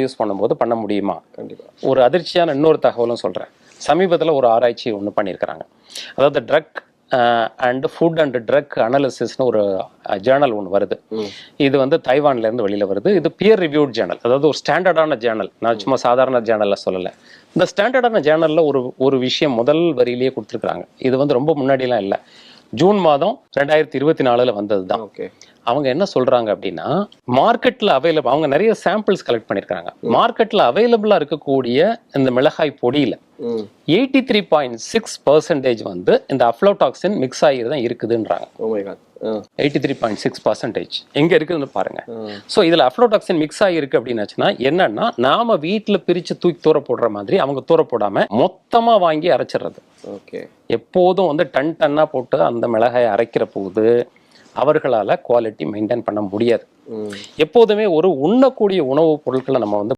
Use பண்ணும்போது பண்ண முடியுமா? கண்டிப்பா. ஒரு அதிர்ச்சியான இன்னொரு தகவலும் சொல்கிறேன். சமீபத்தில் ஒரு ஆராய்ச்சி ஒன்று பண்ணியிருக்கிறாங்க. அதாவது drug and food and drug அனாலிசிஸ்னு ஒரு ஜேர்னல் ஒன்று வருது. இது வந்து தைவான்லேருந்து வெளியில் வருது. இது பியர் ரிவ்யூட் ஜேர்னல், அதாவது ஒரு ஸ்டாண்டர்டான ஜேர்னல். நான் சும்மா சாதாரண ஜேர்னலில் சொல்லலை. இந்த ஸ்டாண்டர்டான ஜேர்னலில் ஒரு விஷயம் முதல் வரியிலேயே கொடுத்துருக்குறாங்க. இது வந்து ரொம்ப முன்னாடிலாம் இல்லை, ஜூன் மாதம் 2024 வந்தது தான். அவங்க என்ன சொல்றாங்க அப்படின்னா, மார்க்கெட்ல அவைலபிள், அவங்க நிறைய சாம்பிள்ஸ் கலெக்ட் பண்ணிருக்காங்க. மார்க்கெட்ல அவைலபிளா இருக்கக்கூடிய இந்த மிளகாய் பொடியில 83.6% வந்து இந்த அஃப்ளோடாக்சின் மிக்ஸ் ஆகிதான் இருக்குதுன்றாங்க. 83.6% எங்க இருக்குதுன்னு பாருங்க. ஸோ இதுல அஃப்ளோடாக்சின் மிக்ஸ் ஆகிருக்கு அப்படின்னாச்சுன்னா என்னன்னா, நாம வீட்டுல பிரிச்சு தூக்கி தூர போடுற மாதிரி அவங்க தூர போடாம மொத்தமா வாங்கி அரைச்சிடுறது. எப்போதும் வந்து டன்னா போட்டு அந்த மிளகாயை அரைக்கிற போது அவர்களால் குவாலிட்டி மெயின்டைன் பண்ண முடியாது. எப்போதுமே ஒரு உண்ணக்கூடிய உணவுப் பொருட்களை நம்ம வந்து